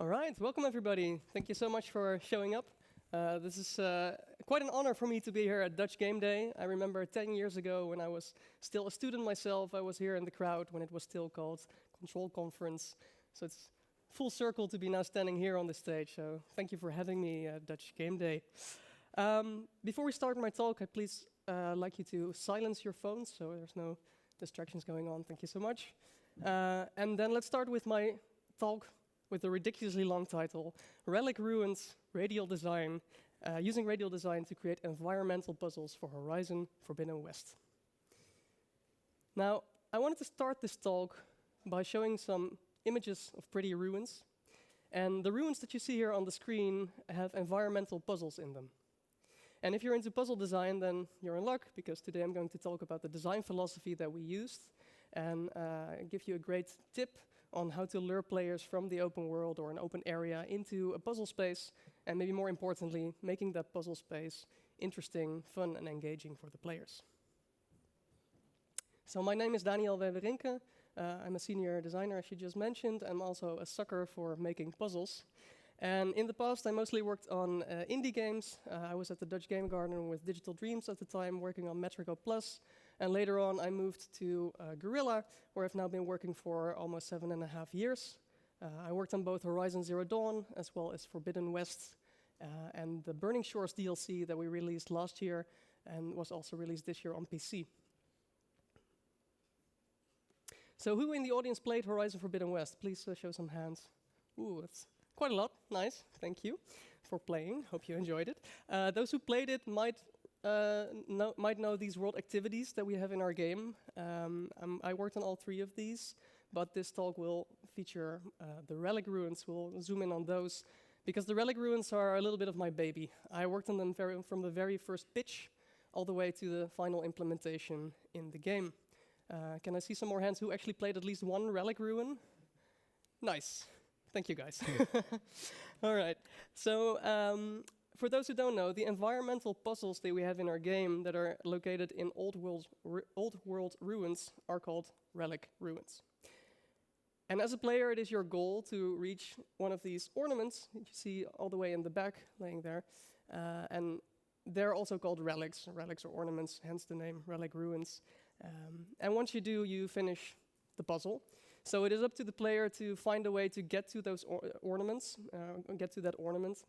All right, welcome everybody. Thank you so much for showing up. This is quite an honor for me to be here at Dutch Game Day. I remember 10 years ago when I was still a student myself, I was here in the crowd when it was still called Control Conference. So it's full circle to be now standing here on the stage. So thank you for having me at Dutch Game Day. Before we start my talk, I'd please like you to silence your phones so there's no distractions going on. Thank you so much. And then let's start with my talk with a ridiculously long title, Relic Ruins, Radial Design, using radial design to create environmental puzzles for Horizon Forbidden West. Now, I wanted to start this talk by showing some images of pretty ruins. And the ruins that you see here on the screen have environmental puzzles in them. And if you're into puzzle design, then you're in luck, because today I'm going to talk about the design philosophy that we used and give you a great tip on how to lure players from the open world or an open area into a puzzle space, and maybe more importantly, making that puzzle space interesting, fun, and engaging for the players. So my name is Daniel Wewerinke. I'm a senior designer, as you just mentioned. I'm also a sucker for making puzzles. And in the past, I mostly worked on indie games. I was at the Dutch Game Garden with Digital Dreams at the time, working on Metrico Plus. And later on, I moved to Guerrilla, where I've now been working for almost 7.5 years. I worked on both Horizon Zero Dawn, as well as Forbidden West, and the Burning Shores DLC that we released last year, and was also released this year on PC. So who in the audience played Horizon Forbidden West? Please show some hands. Ooh, that's quite a lot. Nice. Thank you for playing. Hope you enjoyed it. Those who played it might know these world activities that we have in our game. I worked on all 3 of these, but this talk will feature the Relic Ruins. We'll zoom in on those, because the Relic Ruins are a little bit of my baby. I worked on them from the very first pitch all the way to the final implementation in the game. Can I see some more hands who actually played at least one Relic Ruin? Nice. Thank you, guys. All right. So for those who don't know, the environmental puzzles that we have in our game that are located in old world ruins are called Relic Ruins. And as a player, it is your goal to reach one of these ornaments that you see all the way in the back laying there. And they're also called relics. Relics are ornaments, hence the name Relic Ruins. And once you do, you finish the puzzle. So it is up to the player to find a way to get to those ornaments, get to that ornament,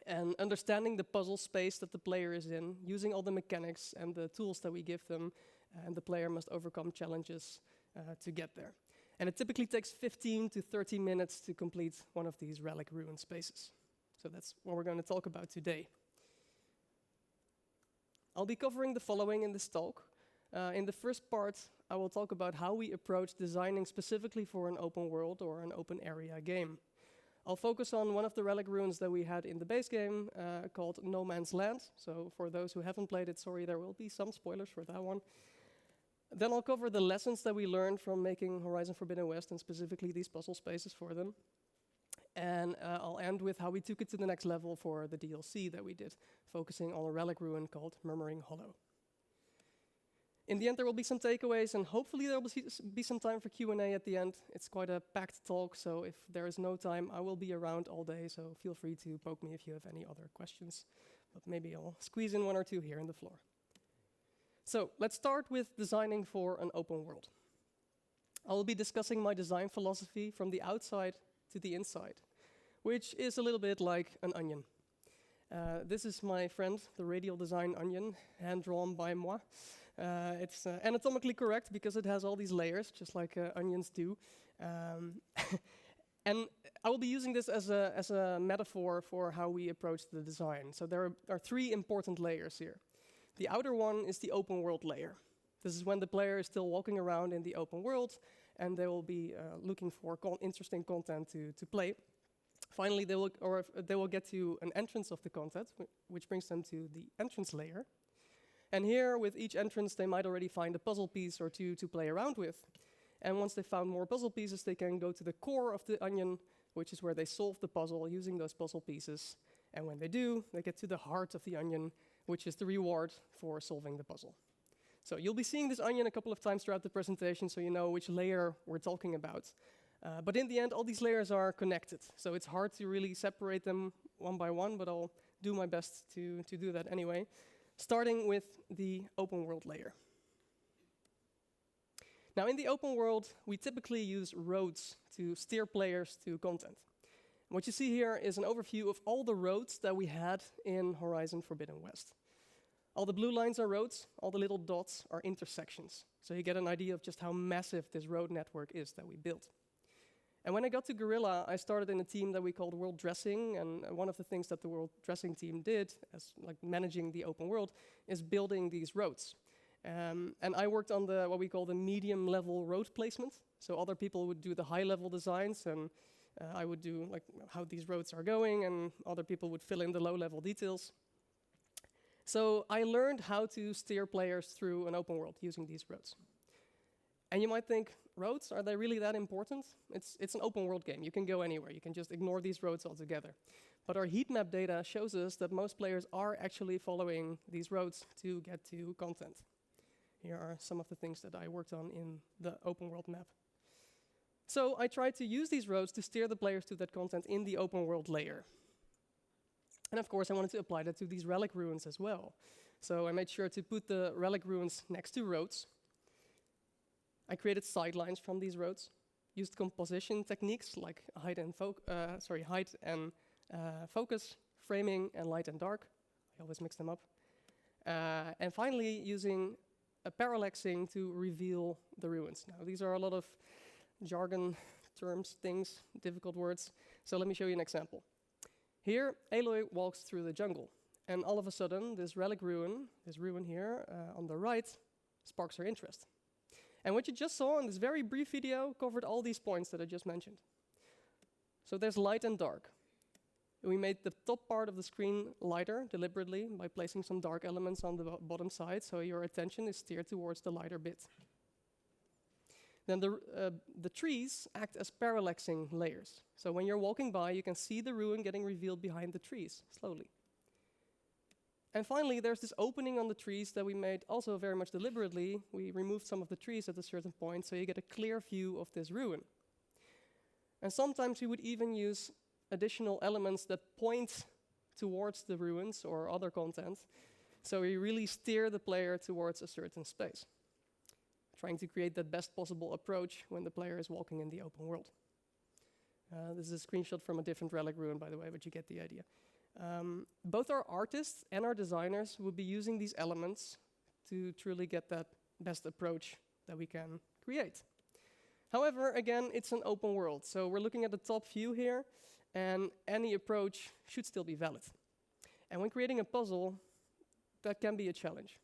and understanding the puzzle space that the player is in, using all the mechanics and the tools that we give them, and the player must overcome challenges to get there. And it typically takes 15 to 30 minutes to complete one of these Relic Ruin spaces. So that's what we're going to talk about today. I'll be covering the following in this talk. In the first part, I will talk about how we approach designing specifically for an open world or an open area game. I'll focus on one of the Relic Ruins that we had in the base game called No Man's Land. So for those who haven't played it, sorry, there will be some spoilers for that one. Then I'll cover the lessons that we learned from making Horizon Forbidden West, and specifically these puzzle spaces for them. And I'll end with how we took it to the next level for the DLC that we did, focusing on a Relic Ruin called Murmuring Hollow. In the end, there will be some takeaways, and hopefully there will be some time for Q&A at the end. It's quite a packed talk, so if there is no time, I will be around all day, so feel free to poke me if you have any other questions. But maybe I'll squeeze in 1 or 2 here in the floor. So let's start with designing for an open world. I will be discussing my design philosophy from the outside to the inside, which is a little bit like an onion. This is my friend, the radial design onion, hand-drawn by moi. It's anatomically correct because it has all these layers, just like onions do. And I will be using this as a metaphor for how we approach the design. So there are 3 important layers here. The outer one is the open world layer. This is when the player is still walking around in the open world, and they will be looking for interesting content to play. Finally, they will get to an entrance of the content, which brings them to the entrance layer. And here, with each entrance, they might already find a puzzle piece or 2 to play around with. And once they've found more puzzle pieces, they can go to the core of the onion, which is where they solve the puzzle using those puzzle pieces. And when they do, they get to the heart of the onion, which is the reward for solving the puzzle. So you'll be seeing this onion a couple of times throughout the presentation, so you know which layer we're talking about. But in the end, all these layers are connected, so it's hard to really separate them one by one, but I'll do my best to do that anyway, starting with the open world layer. Now, in the open world, we typically use roads to steer players to content. What you see here is an overview of all the roads that we had in Horizon Forbidden West. All the blue lines are roads, all the little dots are intersections. So you get an idea of just how massive this road network is that we built. And when I got to Guerrilla, I started in a team that we called World Dressing, and one of the things that the World Dressing team did, as like managing the open world, is building these roads. And I worked on what we call the medium level road placement. So other people would do the high level designs, and I would do like how these roads are going, and other people would fill in the low level details. So I learned how to steer players through an open world using these roads. And you might think, roads, are they really that important? It's an open world game. You can go anywhere. You can just ignore these roads altogether. But our heat map data shows us that most players are actually following these roads to get to content. Here are some of the things that I worked on in the open world map. So I tried to use these roads to steer the players to that content in the open world layer. And of course, I wanted to apply that to these Relic Ruins as well. So I made sure to put the Relic Ruins next to roads. I created sidelines from these roads, used composition techniques like height and focus, framing, and light and dark. I always mix them up. And finally, using a parallaxing to reveal the ruins. Now, these are a lot of jargon terms, things, difficult words. So let me show you an example. Here, Aloy walks through the jungle, and all of a sudden, this relic ruin, this ruin here on the right, sparks her interest. And what you just saw in this very brief video covered all these points that I just mentioned. So there's light and dark. We made the top part of the screen lighter deliberately by placing some dark elements on the bottom side, so your attention is steered towards the lighter bit. Then the trees act as parallaxing layers. So when you're walking by, you can see the ruin getting revealed behind the trees, slowly. And finally, there's this opening on the trees that we made also very much deliberately. We removed some of the trees at a certain point, so you get a clear view of this ruin. And sometimes we would even use additional elements that point towards the ruins or other content, so we really steer the player towards a certain space, trying to create the best possible approach when the player is walking in the open world. This is a screenshot from a different relic ruin, by the way, but you get the idea. Both our artists and our designers will be using these elements to truly get that best approach that we can create. However, again, it's an open world, so we're looking at the top view here, and any approach should still be valid. And when creating a puzzle, that can be a challenge.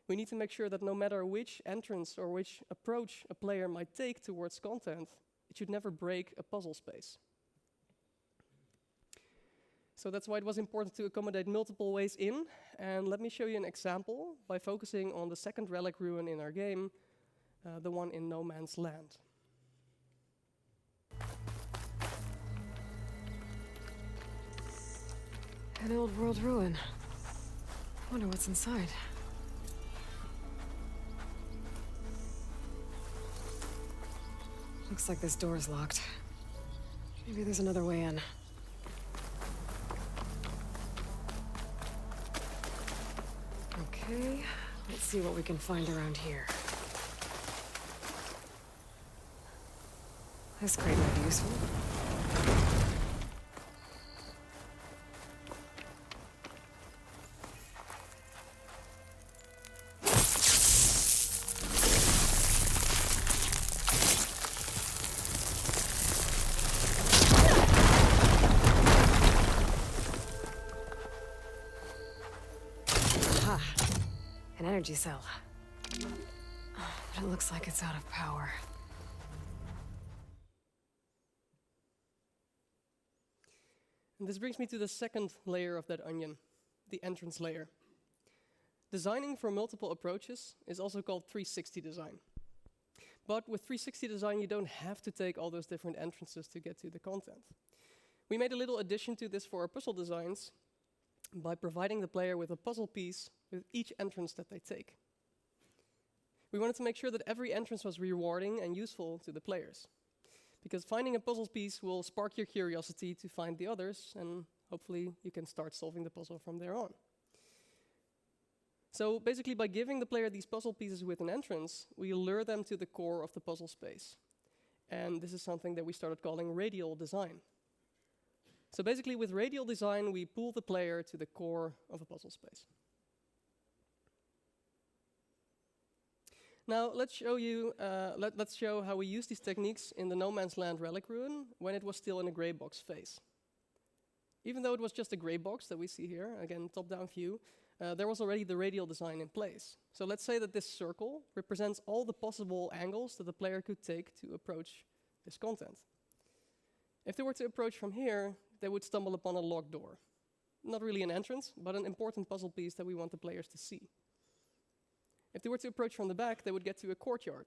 We need to make sure that no matter which entrance or which approach a player might take towards content, it should never break a puzzle space. So that's why it was important to accommodate multiple ways in. And let me show you an example by focusing on the second relic ruin in our game, the one in No Man's Land. An old world ruin. Wonder what's inside. Looks like this door's locked. Maybe there's another way in. Okay, let's see what we can find around here. This crate might be useful. An energy cell. But it looks like it's out of power. And this brings me to the second layer of that onion, the entrance layer. Designing for multiple approaches is also called 360 design. But with 360 design, you don't have to take all those different entrances to get to the content. We made a little addition to this for our puzzle designs by providing the player with a puzzle piece with each entrance that they take. We wanted to make sure that every entrance was rewarding and useful to the players, because finding a puzzle piece will spark your curiosity to find the others, and hopefully you can start solving the puzzle from there on. So basically, by giving the player these puzzle pieces with an entrance, we lure them to the core of the puzzle space. And this is something that we started calling radial design. So basically, with radial design, we pull the player to the core of a puzzle space. Now, let's show how we use these techniques in the No Man's Land Relic Ruin when it was still in a gray box phase. Even though it was just a gray box that we see here, again, top-down view, there was already the radial design in place. So let's say that this circle represents all the possible angles that the player could take to approach this content. If they were to approach from here, they would stumble upon a locked door. Not really an entrance, but an important puzzle piece that we want the players to see. If they were to approach from the back, they would get to a courtyard,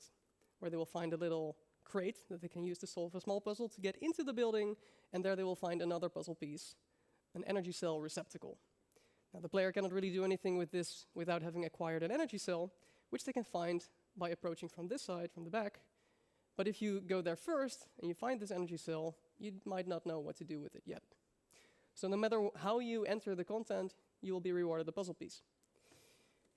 where they will find a little crate that they can use to solve a small puzzle to get into the building, and there they will find another puzzle piece, an energy cell receptacle. Now, the player cannot really do anything with this without having acquired an energy cell, which they can find by approaching from this side, from the back. But if you go there first and you find this energy cell, you might not know what to do with it yet. So no matter how you enter the content, you will be rewarded a puzzle piece.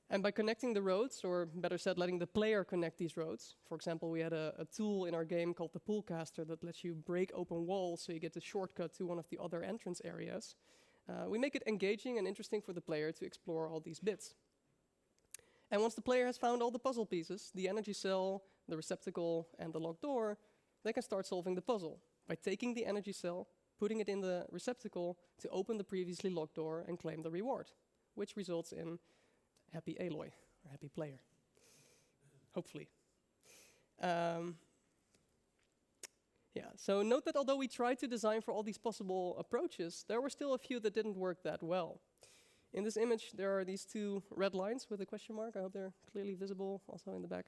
And by connecting the roads, or better said, letting the player connect these roads. For example, we had a tool in our game called the Poolcaster that lets you break open walls so you get the shortcut to one of the other entrance areas. We make it engaging and interesting for the player to explore all these bits. And once the player has found all the puzzle pieces, the energy cell, the receptacle, and the locked door, they can start solving the puzzle by taking the energy cell, putting it in the receptacle to open the previously locked door and claim the reward, which results in happy Aloy, or happy player, hopefully. So note that although we tried to design for all these possible approaches, there were still a few that didn't work that well. In this image, there are these two red lines with a question mark. I hope they're clearly visible also in the back.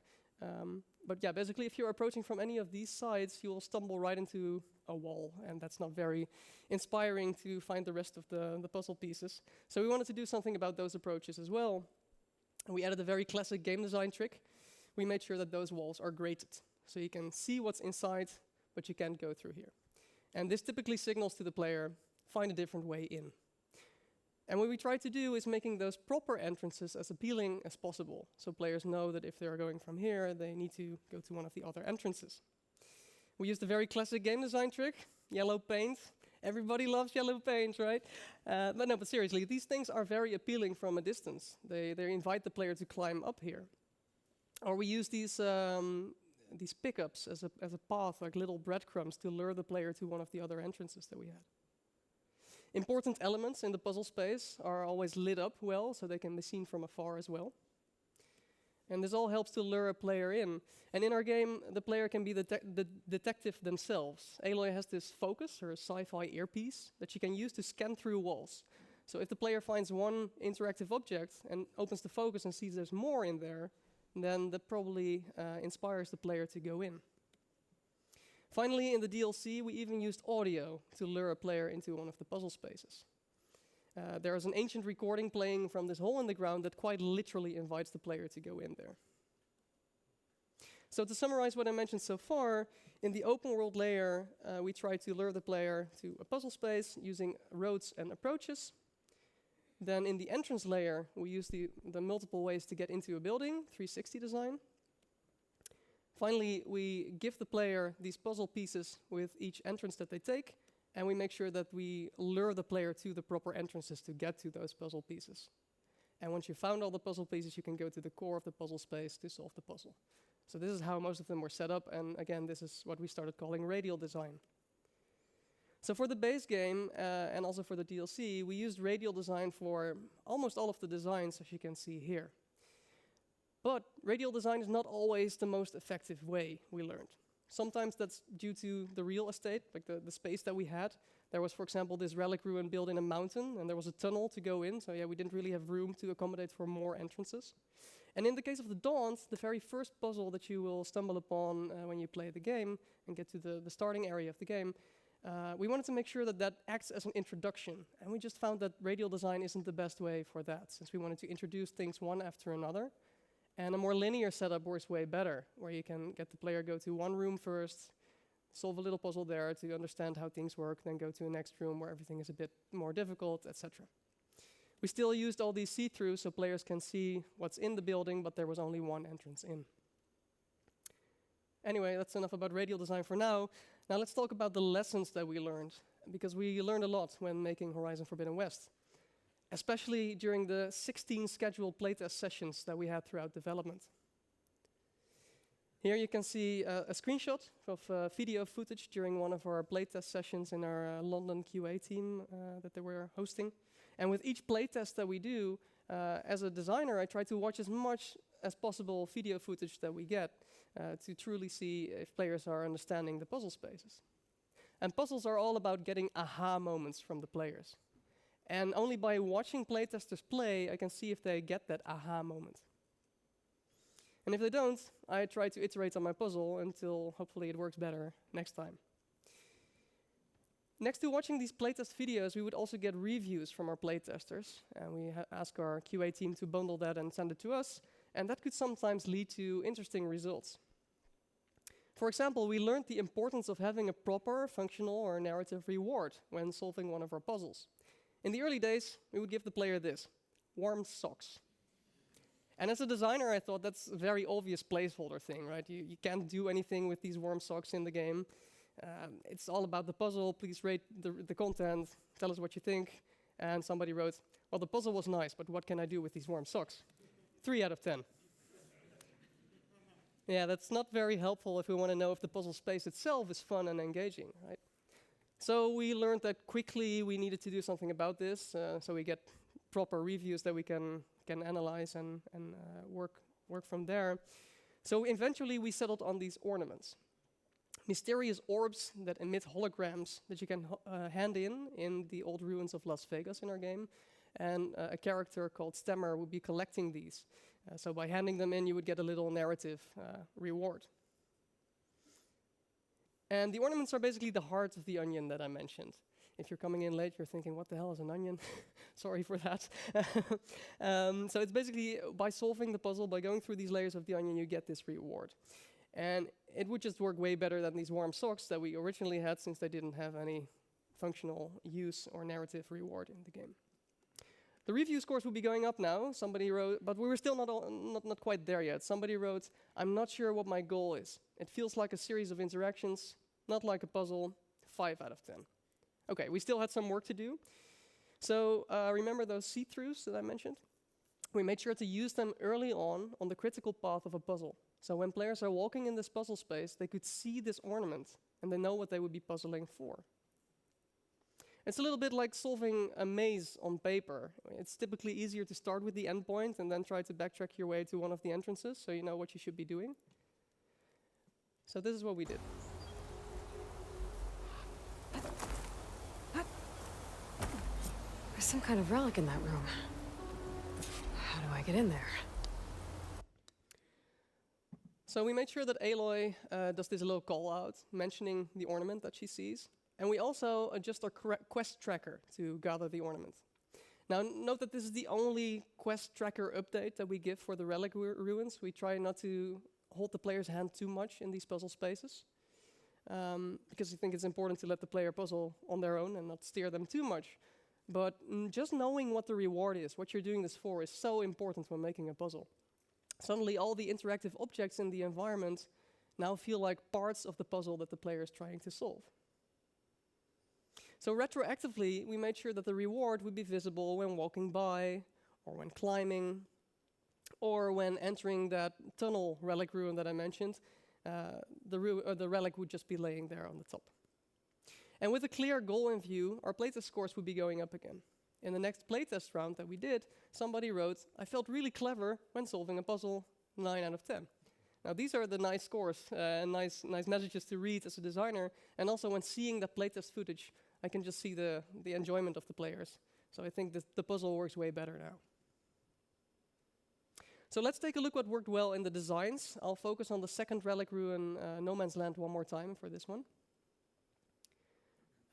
But yeah, basically, if you're approaching from any of these sides, you will stumble right into a wall, and that's not very inspiring to find the rest of the puzzle pieces. So we wanted to do something about those approaches as well. And we added a very classic game design trick. We made sure that those walls are grated, so you can see what's inside, but you can't go through here. And this typically signals to the player, find a different way in. And what we try to do is making those proper entrances as appealing as possible, so players know that if they're going from here, they need to go to one of the other entrances. We used a very classic game design trick, yellow paint. Everybody loves yellow paint, right? But seriously, these things are very appealing from a distance. They invite the player to climb up here. Or we use these pickups as a path, like little breadcrumbs, to lure the player to one of the other entrances that we had. Important elements in the puzzle space are always lit up well, so they can be seen from afar as well. And this all helps to lure a player in. And in our game, the player can be the detective themselves. Aloy has this focus, or a sci-fi earpiece, that she can use to scan through walls. So if the player finds one interactive object and opens the focus and sees there's more in there, then that probably inspires the player to go in. Finally, in the DLC, we even used audio to lure a player into one of the puzzle spaces. There is an ancient recording playing from this hole in the ground that quite literally invites the player to go in there. So to summarize what I mentioned so far, in the open world layer, we try to lure the player to a puzzle space using roads and approaches. Then in the entrance layer, we use the multiple ways to get into a building, 360 design. Finally, we give the player these puzzle pieces with each entrance that they take, and we make sure that we lure the player to the proper entrances to get to those puzzle pieces. And once you found all the puzzle pieces, you can go to the core of the puzzle space to solve the puzzle. So this is how most of them were set up, and again, this is what we started calling radial design. So for the base game, and also for the DLC, we used radial design for almost all of the designs, as you can see here. But radial design is not always the most effective way, we learned. Sometimes that's due to the real estate, like the space that we had. There was, for example, this relic ruin built in a mountain, and there was a tunnel to go in, so yeah, we didn't really have room to accommodate for more entrances. And in the case of the Dawns, the very first puzzle that you will stumble upon when you play the game and get to the starting area of the game, we wanted to make sure that that acts as an introduction. And we just found that radial design isn't the best way for that, since we wanted to introduce things one after another. And a more linear setup works way better, where you can get the player go to one room first, solve a little puzzle there to understand how things work, then go to the next room where everything is a bit more difficult, etc. We still used all these see-throughs so players can see what's in the building, but there was only one entrance in. Anyway, that's enough about radial design for now. Now let's talk about the lessons that we learned, because we learned a lot when making Horizon Forbidden West, especially during the 16 scheduled playtest sessions that we had throughout development. Here you can see a screenshot of video footage during one of our playtest sessions in our London QA team that they were hosting. And with each playtest that we do, as a designer, I try to watch as much as possible video footage that we get to truly see if players are understanding the puzzle spaces. And puzzles are all about getting aha moments from the players. And only by watching playtesters play, I can see if they get that aha moment. And if they don't, I try to iterate on my puzzle until hopefully it works better next time. Next to watching these playtest videos, we would also get reviews from our playtesters, and we ask our QA team to bundle that and send it to us, and that could sometimes lead to interesting results. For example, we learned the importance of having a proper functional or narrative reward when solving one of our puzzles. In the early days, we would give the player this: warm socks. And as a designer, I thought that's a very obvious placeholder thing, right? You can't do anything with these warm socks in the game. It's all about the puzzle. Please rate the content. Tell us what you think. And somebody wrote, well, the puzzle was nice, but what can I do with these warm socks? 3 out of 10. Yeah, that's not very helpful if we want to know if the puzzle space itself is fun and engaging, right? So we learned that quickly we needed to do something about this, so we get proper reviews that we can analyze and work from there. So eventually we settled on these ornaments. Mysterious orbs that emit holograms that you can hand in the old ruins of Las Vegas in our game. And a character called Stammer would be collecting these. So by handing them in, you would get a little narrative reward. And the ornaments are basically the heart of the onion that I mentioned. If you're coming in late, you're thinking, what the hell is an onion? Sorry for that. So it's basically by solving the puzzle, by going through these layers of the onion, you get this reward. And it would just work way better than these warm socks that we originally had, since they didn't have any functional use or narrative reward in the game. The review scores will be going up now. Somebody wrote, but we were still not quite there yet. Somebody wrote, I'm not sure what my goal is. It feels like a series of interactions, not like a puzzle. 5 out of 10. Okay, we still had some work to do. So remember those see-throughs that I mentioned? We made sure to use them early on the critical path of a puzzle. So when players are walking in this puzzle space, they could see this ornament, and they know what they would be puzzling for. It's a little bit like solving a maze on paper. It's typically easier to start with the endpoint and then try to backtrack your way to one of the entrances so you know what you should be doing. So this is what we did. There's some kind of relic in that room. How do I get in there? So we made sure that Aloy does this little call out, mentioning the ornament that she sees. And we also adjust our quest tracker to gather the ornament. Now, note that this is the only quest tracker update that we give for the Relic Ruins. We try not to hold the player's hand too much in these puzzle spaces, because we think it's important to let the player puzzle on their own and not steer them too much. But just knowing what the reward is, what you're doing this for, is so important when making a puzzle. Suddenly, all the interactive objects in the environment now feel like parts of the puzzle that the player is trying to solve. So retroactively, we made sure that the reward would be visible when walking by, or when climbing, or when entering that tunnel relic ruin that I mentioned. The relic would just be laying there on the top. And with a clear goal in view, our playtest scores would be going up again. In the next playtest round that we did, somebody wrote, I felt really clever when solving a puzzle, 9 out of 10. Now these are the nice scores, and nice messages to read as a designer, and also when seeing the playtest footage, I can just see the enjoyment of the players. So I think the puzzle works way better now. So let's take a look what worked well in the designs. I'll focus on the second relic ruin, No Man's Land, one more time for this one.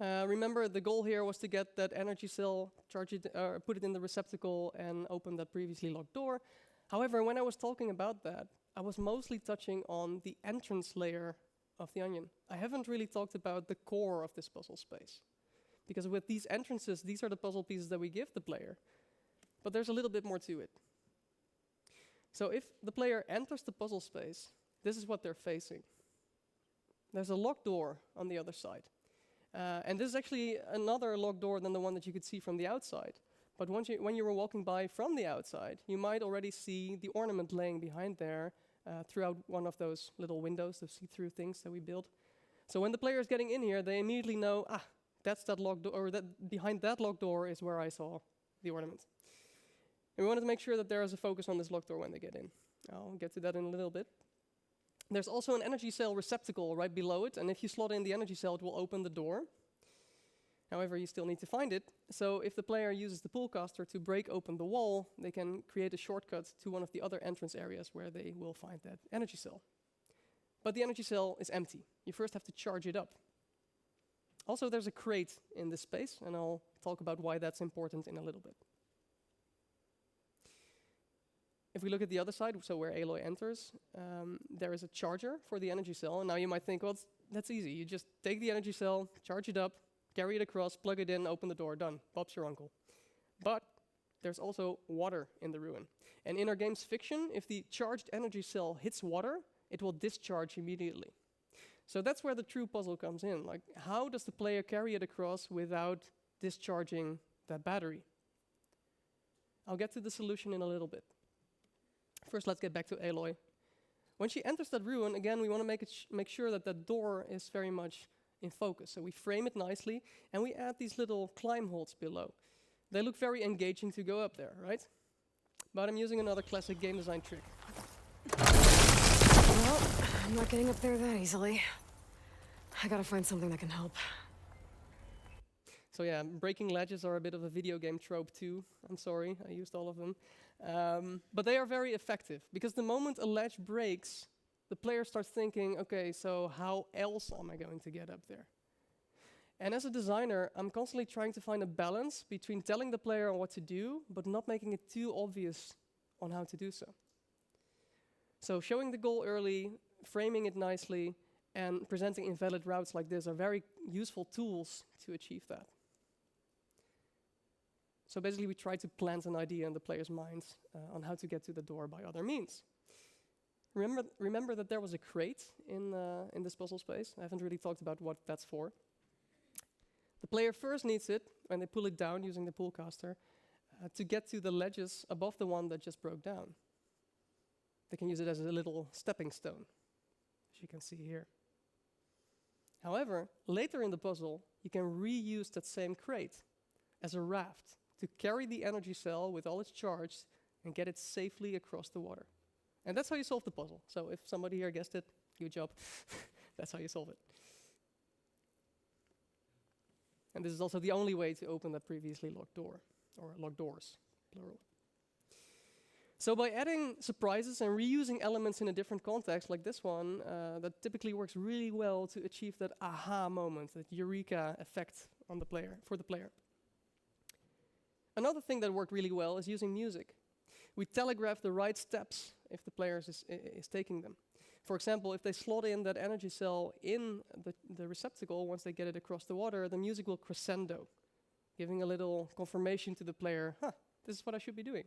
Remember, the goal here was to get that energy cell, charge it, put it in the receptacle, and open that previously locked door. However, when I was talking about that, I was mostly touching on the entrance layer of the onion. I haven't really talked about the core of this puzzle space. Because with these entrances, these are the puzzle pieces that we give the player. But there's a little bit more to it. So if the player enters the puzzle space, this is what they're facing. There's a locked door on the other side. And this is actually another locked door than the one that you could see from the outside. But when you were walking by from the outside, you might already see the ornament laying behind there throughout one of those little windows, those see-through things that we built. So when the player is getting in here, they immediately know, that's that locked door, or that behind that locked door is where I saw the ornament. And we wanted to make sure that there is a focus on this locked door when they get in. I'll get to that in a little bit. There's also an energy cell receptacle right below it, and if you slot in the energy cell, it will open the door. However, you still need to find it. So if the player uses the pullcaster to break open the wall, they can create a shortcut to one of the other entrance areas where they will find that energy cell. But the energy cell is empty. You first have to charge it up. Also, there's a crate in this space, and I'll talk about why that's important in a little bit. If we look at the other side, so where Aloy enters, there is a charger for the energy cell. And now you might think, well, that's easy. You just take the energy cell, charge it up, carry it across, plug it in, open the door, done. Bob's your uncle. But there's also water in the ruin. And in our game's fiction, if the charged energy cell hits water, it will discharge immediately. So that's where the true puzzle comes in. Like, how does the player carry it across without discharging that battery? I'll get to the solution in a little bit. First, let's get back to Aloy. When she enters that ruin, again, we want to make sure that that door is very much in focus. So we frame it nicely, and we add these little climb holds below. They look very engaging to go up there, right? But I'm using another classic game design trick. Well, I'm not getting up there that easily. I gotta find something that can help. So yeah, breaking ledges are a bit of a video game trope too. I'm sorry, I used all of them. But they are very effective, because the moment a ledge breaks, the player starts thinking, okay, so how else am I going to get up there? And as a designer, I'm constantly trying to find a balance between telling the player what to do, but not making it too obvious on how to do so. So showing the goal early, framing it nicely, and presenting invalid routes like this are very useful tools to achieve that. So basically, we try to plant an idea in the player's minds on how to get to the door by other means. Remember that there was a crate in this puzzle space. I haven't really talked about what that's for. The player first needs it, when they pull it down using the pullcaster, to get to the ledges above the one that just broke down. They can use it as a little stepping stone, as you can see here. However, later in the puzzle, you can reuse that same crate as a raft to carry the energy cell with all its charge and get it safely across the water. And that's how you solve the puzzle. So if somebody here guessed it, good job. That's how you solve it. And this is also the only way to open that previously locked door, or locked doors, plural. So by adding surprises and reusing elements in a different context, like this one, that typically works really well to achieve that aha moment, that eureka effect on the player, for the player. Another thing that worked really well is using music. We telegraph the right steps if the player is taking them. For example, if they slot in that energy cell in the receptacle, once they get it across the water, the music will crescendo, giving a little confirmation to the player, this is what I should be doing.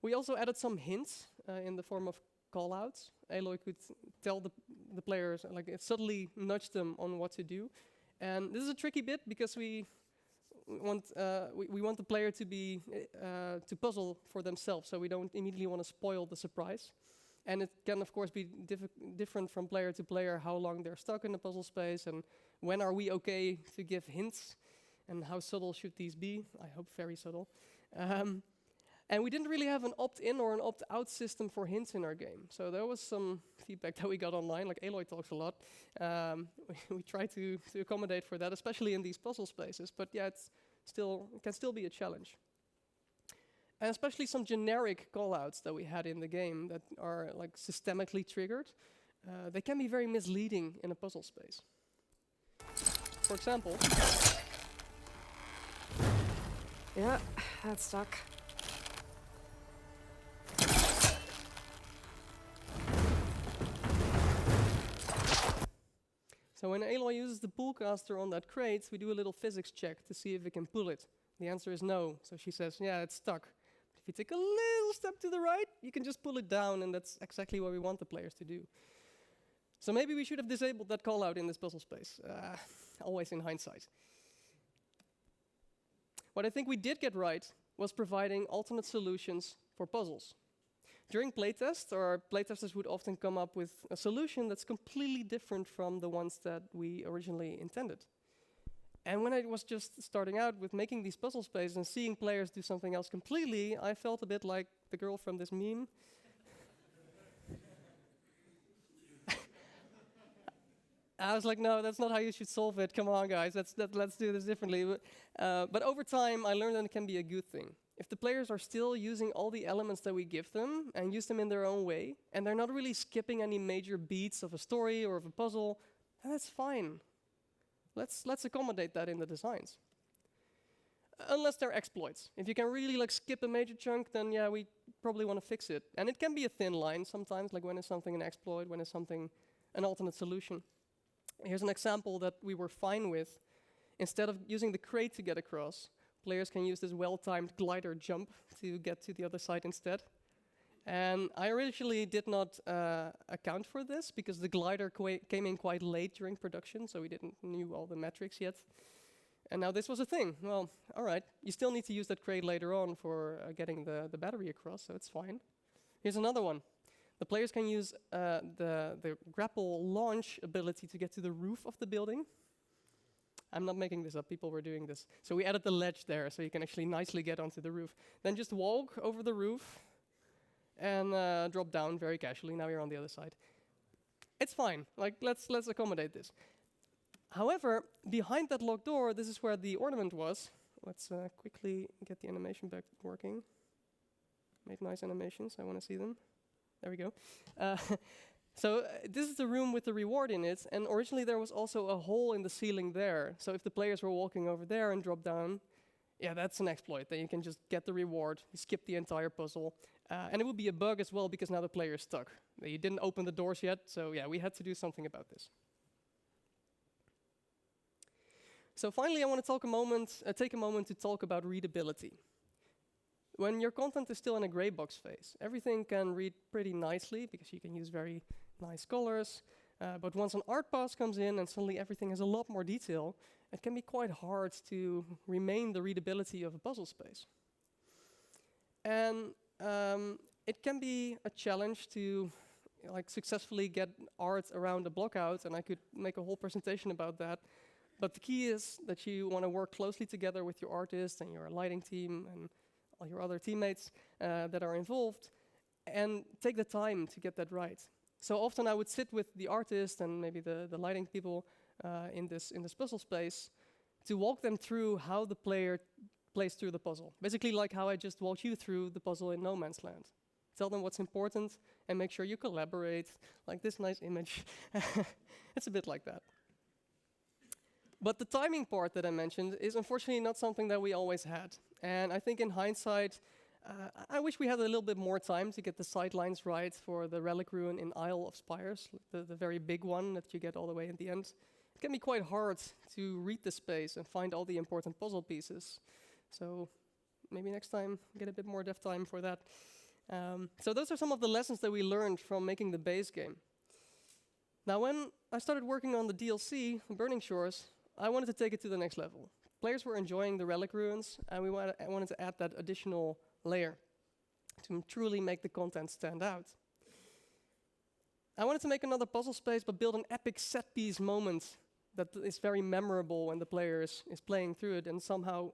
We also added some hints in the form of call-outs. Aloy could tell the players, like it subtly nudged them on what to do. And this is a tricky bit because we want the player to puzzle for themselves, so we don't immediately want to spoil the surprise. And it can, of course, be different from player to player how long they're stuck in the puzzle space and when are we okay to give hints and how subtle should these be. I hope very subtle. And we didn't really have an opt-in or an opt-out system for hints in our game. So there was some feedback that we got online, like Aloy talks a lot. We try to accommodate for that, especially in these puzzle spaces. But yeah, it can still be a challenge. And especially some generic callouts that we had in the game that are like systemically triggered, they can be very misleading in a puzzle space. For example, Yeah, that's stuck. So when Aloy uses the pullcaster on that crate, we do a little physics check to see if we can pull it. The answer is no. So she says, yeah, it's stuck. But if you take a little step to the right, you can just pull it down, and that's exactly what we want the players to do. So maybe we should have disabled that callout in this puzzle space. Always in hindsight. What I think we did get right was providing alternate solutions for puzzles. During playtests, our playtesters would often come up with a solution that's completely different from the ones that we originally intended. And when I was just starting out with making these puzzle spaces and seeing players do something else completely, I felt a bit like the girl from this meme. I was like, no, that's not how you should solve it. Come on, guys, let's do this differently. But over time, I learned that it can be a good thing. If the players are still using all the elements that we give them and use them in their own way, and they're not really skipping any major beats of a story or of a puzzle, then that's fine. Let's accommodate that in the designs. Unless they're exploits. If you can really skip a major chunk, then yeah, we probably want to fix it. And it can be a thin line sometimes, like when is something an exploit, when is something an alternate solution. Here's an example that we were fine with. Instead of using the crate to get across, players can use this well-timed glider jump to get to the other side instead. And I originally did not account for this because the glider came in quite late during production, so we didn't knew all the metrics yet. And now this was a thing. Well, all right, you still need to use that crate later on for getting the battery across, so it's fine. Here's another one. The players can use the grapple launch ability to get to the roof of the building. I'm not making this up, people were doing this. So we added the ledge there, so you can actually nicely get onto the roof. Then just walk over the roof and drop down very casually. Now you're on the other side. It's fine, let's accommodate this. However, behind that locked door, this is where the ornament was. Let's quickly get the animation back working. Made nice animations, I want to see them. There we go. So this is the room with the reward in it, and originally there was also a hole in the ceiling there. So if the players were walking over there and drop down, yeah, that's an exploit. Then you can just get the reward, you skip the entire puzzle. And it would be a bug as well, because now the player is stuck. You didn't open the doors yet, so yeah, we had to do something about this. So finally, I want to take a moment to talk about readability. When your content is still in a gray box phase, everything can read pretty nicely because you can use very nice colors. But once an art pass comes in and suddenly everything has a lot more detail, it can be quite hard to remain the readability of a puzzle space. And it can be a challenge to successfully get art around a block out, and I could make a whole presentation about that. But the key is that you want to work closely together with your artist and your lighting team and all your other teammates that are involved, and take the time to get that right. So often I would sit with the artist and maybe the lighting people in this puzzle space to walk them through how the player plays through the puzzle. Basically like how I just walked you through the puzzle in No Man's Land. Tell them what's important and make sure you collaborate, like this nice image. It's a bit like that. But the timing part that I mentioned is unfortunately not something that we always had. And I think in hindsight, I wish we had a little bit more time to get the sightlines right for the Relic Ruin in Isle of Spires, the very big one that you get all the way in the end. It can be quite hard to read the space and find all the important puzzle pieces. So maybe next time, get a bit more dev time for that. So those are some of the lessons that we learned from making the base game. Now when I started working on the DLC, Burning Shores, I wanted to take it to the next level. Players were enjoying the Relic Ruins, and I wanted to add that additional layer to truly make the content stand out. I wanted to make another puzzle space, but build an epic set-piece moment that is very memorable when the player is playing through it, and somehow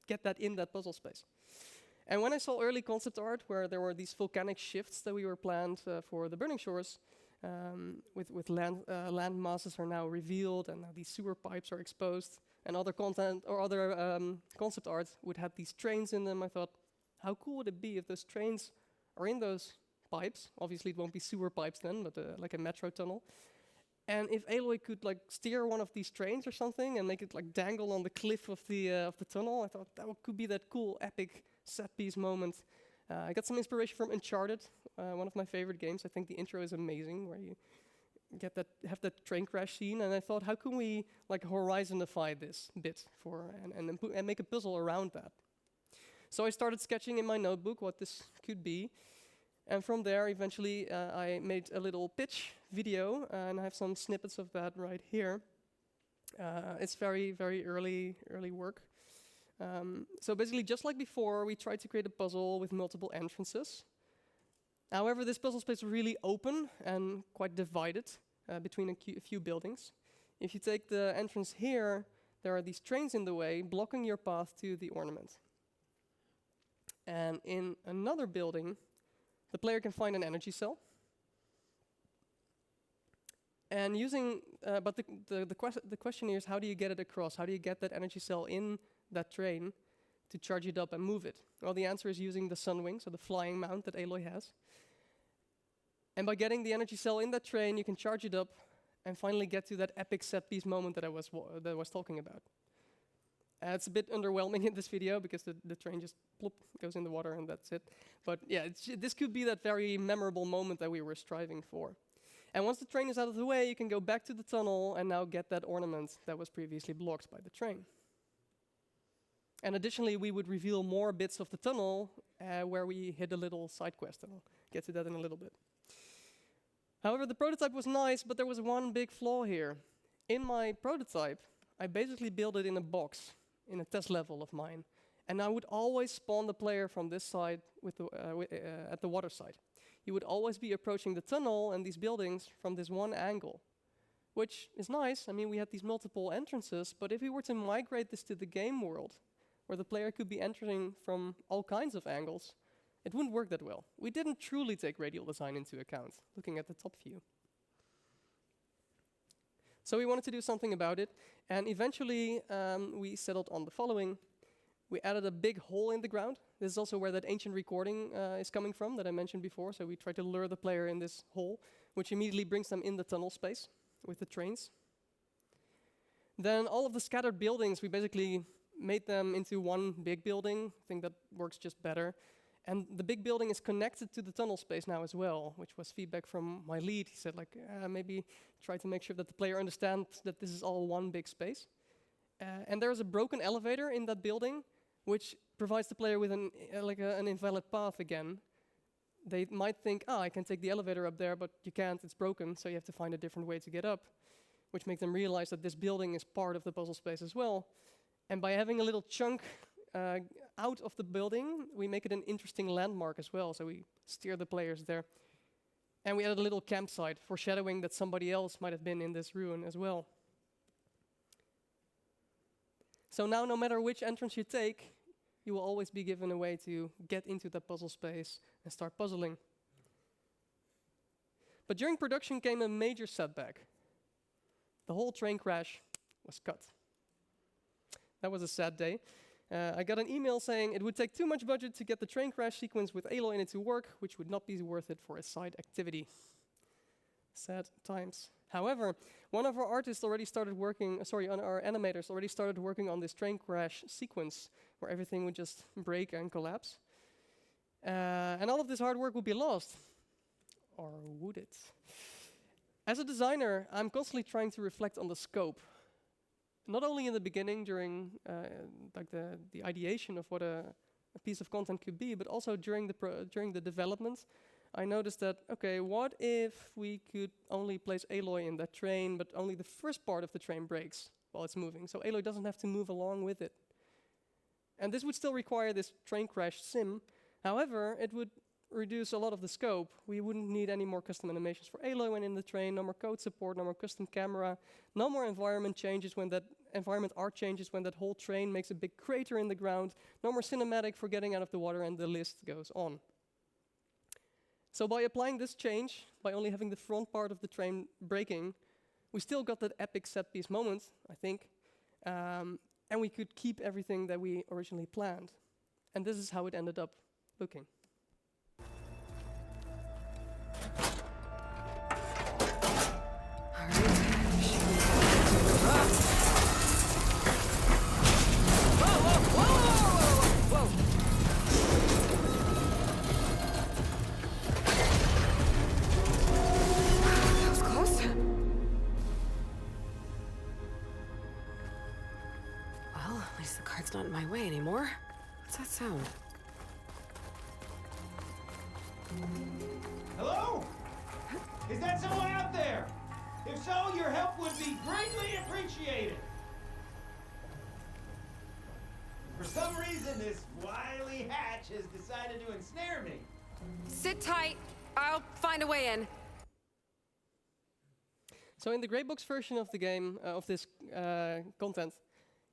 get that in that puzzle space. And when I saw early concept art, where there were these volcanic shifts that we were planned for the Burning Shores, with land masses are now revealed, and now these sewer pipes are exposed, and other content or other concept art would have these trains in them. I thought, how cool would it be if those trains are in those pipes? Obviously, it won't be sewer pipes then, but like a metro tunnel. And if Aloy could steer one of these trains or something and make it dangle on the cliff of the tunnel, I thought that could be that cool, epic set-piece moment. I got some inspiration from Uncharted, one of my favorite games. I think the intro is amazing, where have that train crash scene, and I thought, how can we like horizonify this bit and make a puzzle around that? So I started sketching in my notebook what this could be, and from there, eventually, I made a little pitch video, and I have some snippets of that right here. It's very, very early work. So basically, just like before, we tried to create a puzzle with multiple entrances. However, this puzzle space is really open and quite divided between a few buildings. If you take the entrance here, there are these trains in the way, blocking your path to the ornament. And in another building, the player can find an energy cell. And but the question here is, how do you get it across? How do you get that energy cell in that train to charge it up and move it? Well, the answer is using the sun wing, so the flying mount that Aloy has. And by getting the energy cell in that train, you can charge it up and finally get to that epic set piece moment that I was talking about. It's a bit underwhelming in this video because the train just plop, goes in the water and that's it. But yeah, this could be that very memorable moment that we were striving for. And once the train is out of the way, you can go back to the tunnel and now get that ornament that was previously blocked by the train. And additionally, we would reveal more bits of the tunnel where we hit a little side quest, and I'll get to that in a little bit. However, the prototype was nice, but there was one big flaw here. In my prototype, I basically built it in a box, in a test level of mine, and I would always spawn the player from this side at the water side. You would always be approaching the tunnel and these buildings from this one angle, which is nice. I mean, we had these multiple entrances, but if we were to migrate this to the game world, where the player could be entering from all kinds of angles, it wouldn't work that well. We didn't truly take radial design into account, looking at the top view. So we wanted to do something about it, and eventually we settled on the following. We added a big hole in the ground. This is also where that ancient recording is coming from that I mentioned before, so we try to lure the player in this hole, which immediately brings them in the tunnel space with the trains. Then all of the scattered buildings, we basically made them into one big building. I think that works just better. And the big building is connected to the tunnel space now as well, which was feedback from my lead. He said, like, maybe try to make sure that the player understands that this is all one big space. And there's a broken elevator in that building, which provides the player with an invalid path again. They might think, I can take the elevator up there, but you can't, it's broken, so you have to find a different way to get up, which makes them realize that this building is part of the puzzle space as well. And by having a little chunk out of the building, we make it an interesting landmark as well, so we steer the players there. And we added a little campsite, foreshadowing that somebody else might have been in this ruin as well. So now, no matter which entrance you take, you will always be given a way to get into that puzzle space and start puzzling. But during production came a major setback. The whole train crash was cut. That was a sad day. I got an email saying it would take too much budget to get the train crash sequence with Aloy in it to work, which would not be worth it for a side activity. Sad times. However, one of our artists already started working, our animators already started working on this train crash sequence where everything would just break and collapse. And all of this hard work would be lost. Or would it? As a designer, I'm constantly trying to reflect on the scope. Not only in the beginning during the ideation of what a piece of content could be, but also during the development. I noticed that, okay, what if we could only place Aloy in that train, but only the first part of the train breaks while it's moving, so Aloy doesn't have to move along with it. And this would still require this train crash sim. However, it would reduce a lot of the scope. We wouldn't need any more custom animations for Aloy when in the train, no more code support, no more custom camera, no more environment changes when that environment art changes when that whole train makes a big crater in the ground, no more cinematic for getting out of the water, and the list goes on. So by applying this change, by only having the front part of the train breaking, we still got that epic set piece moment, I think, and we could keep everything that we originally planned. And this is how it ended up looking. That was close. Radial's not in my way anymore. What's that sound? Hello? Is that someone out there? If so, your help would be greatly appreciated. For some reason, this wily hatch has decided to ensnare me. Sit tight. I'll find a way in. So in the Greybox version of the game, of this content,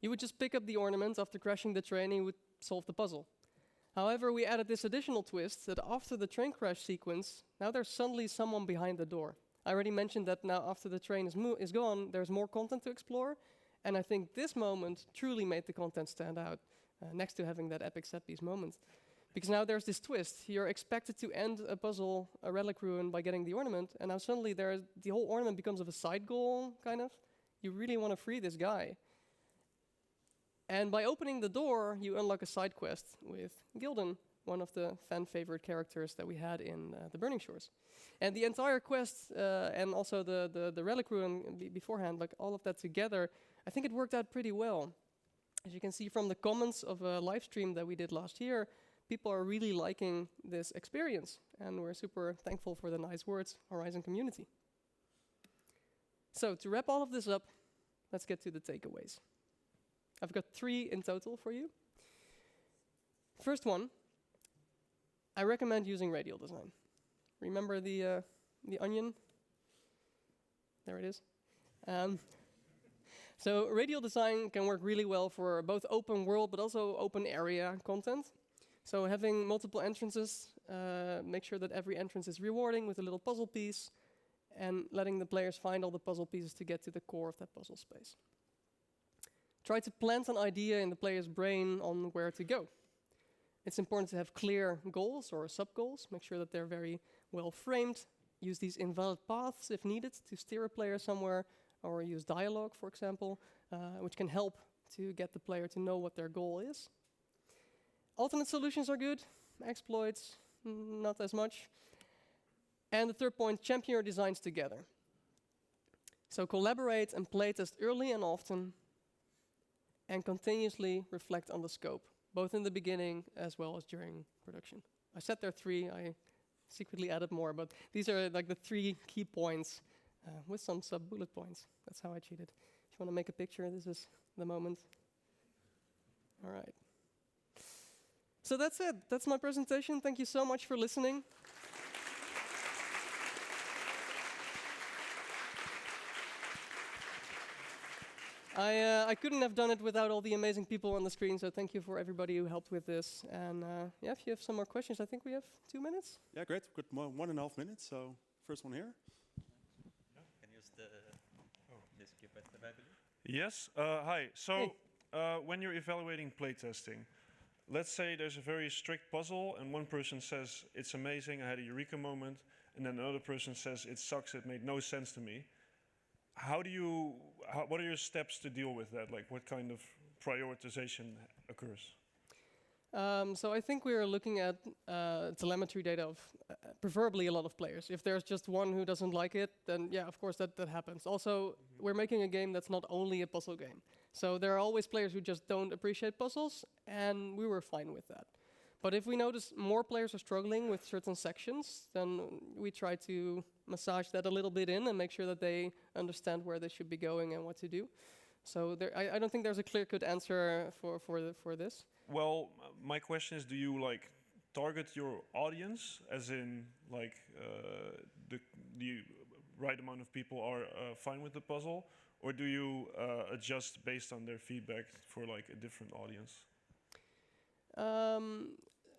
you would just pick up the ornament after crashing the train and you would solve the puzzle. However, we added this additional twist that after the train crash sequence, now there's suddenly someone behind the door. I already mentioned that now after the train is gone, there's more content to explore, and I think this moment truly made the content stand out, next to having that epic set piece moment. Because now there's this twist. You're expected to end a puzzle, a relic ruin, by getting the ornament, and now suddenly the whole ornament becomes of a side goal, kind of. You really want to free this guy. And by opening the door, you unlock a side quest with Gildan, one of the fan-favorite characters that we had in the Burning Shores. And the entire quest, and also the relic ruin beforehand, like all of that together, I think it worked out pretty well. As you can see from the comments of a live stream that we did last year, people are really liking this experience, and we're super thankful for the nice words, Horizon community. So to wrap all of this up, let's get to the takeaways. I've got 3 in total for you. First one, I recommend using radial design. Remember the onion? There it is. So radial design can work really well for both open world but also open area content. So having multiple entrances, make sure that every entrance is rewarding with a little puzzle piece, and letting the players find all the puzzle pieces to get to the core of that puzzle space. Try to plant an idea in the player's brain on where to go. It's important to have clear goals or sub-goals. Make sure that they're very well framed. Use these invalid paths if needed to steer a player somewhere, or use dialogue, for example, which can help to get the player to know what their goal is. Alternate solutions are good. Exploits, not as much. And the third point, champion your designs together. So collaborate and playtest early and often, and continuously reflect on the scope, both in the beginning as well as during production. I said there are 3, I secretly added more, but these are like the 3 key points with some sub-bullet points. That's how I cheated. If you want to make a picture, this is the moment. All right. So that's it. That's my presentation. Thank you so much for listening. I couldn't have done it without all the amazing people on the screen, so thank you for everybody who helped with this. And yeah, if you have some more questions, I think we have 2 minutes. Yeah, great. We've got 1.5 minutes, so first one here. Can use this keypad, I believe. Yes, hi. So when you're evaluating playtesting, let's say there's a very strict puzzle and one person says, it's amazing, I had a eureka moment, and then another person says, it sucks, it made no sense to me. What are your steps to deal with that? Like, what kind of prioritization occurs? So I think we are looking at telemetry data of preferably a lot of players. If there's just one who doesn't like it, then yeah, of course that happens. Also, we're making a game that's not only a puzzle game. So there are always players who just don't appreciate puzzles, and we were fine with that. But if we notice more players are struggling with certain sections, then we try to massage that a little bit in and make sure that they understand where they should be going and what to do. So I don't think there's a clear-cut answer for this. Well, my question is, do you like target your audience, as in like the right amount of people are fine with the puzzle, or do you adjust based on their feedback for like a different audience?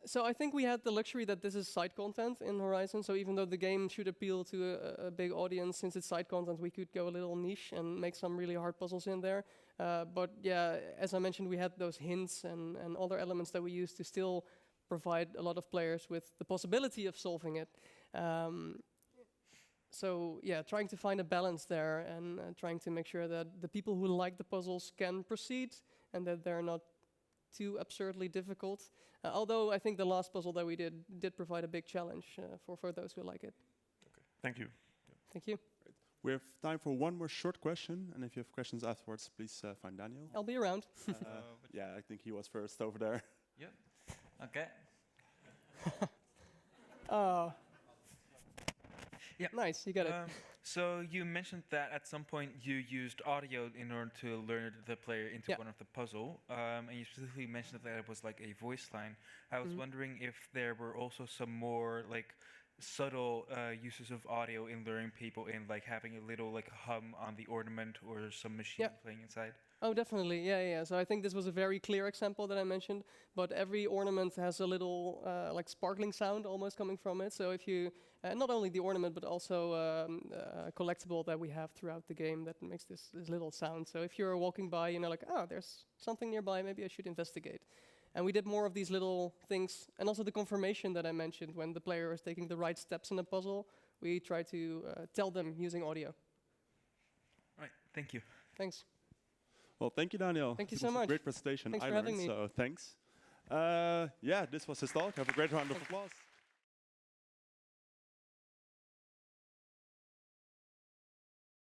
So I think we had the luxury that this is side content in Horizon, so even though the game should appeal to a big audience, since it's side content, we could go a little niche and make some really hard puzzles in there. But yeah, as I mentioned, we had those hints and other elements that we used to still provide a lot of players with the possibility of solving it. So yeah, trying to find a balance there and trying to make sure that the people who like the puzzles can proceed and that they're not too absurdly difficult. Although I think the last puzzle that we did provide a big challenge for those who like it. Okay, thank you. Thank you. We have time for one more short question, and if you have questions afterwards, please find Daniel. I'll be around. Yeah, I think he was first over there. Yeah. Okay. Oh, Yeah. nice, you got it. So you mentioned that at some point you used audio in order to lure the player into Yeah. one of the puzzle, and you specifically mentioned that it was like a voice line. I was wondering if there were also some more like subtle uses of audio in luring people in, like having a little like hum on the ornament or some machine Yeah. playing inside. Oh, definitely. Yeah. So I think this was a very clear example that I mentioned. But every ornament has a little like sparkling sound almost coming from it. So if you not only the ornament, but also a collectible that we have throughout the game that makes this little sound. So if you're walking by, you know, like, oh, there's something nearby, maybe I should investigate. And we did more of these little things, and also the confirmation that I mentioned when the player is taking the right steps in a puzzle. We try to tell them using audio. Right. Thank you. Thanks. Well, thank you, Daniel. Thank you It so was much. a great presentation. Thanks I for having learned, me. so thanks. Yeah, this was his talk. Have a great round of applause.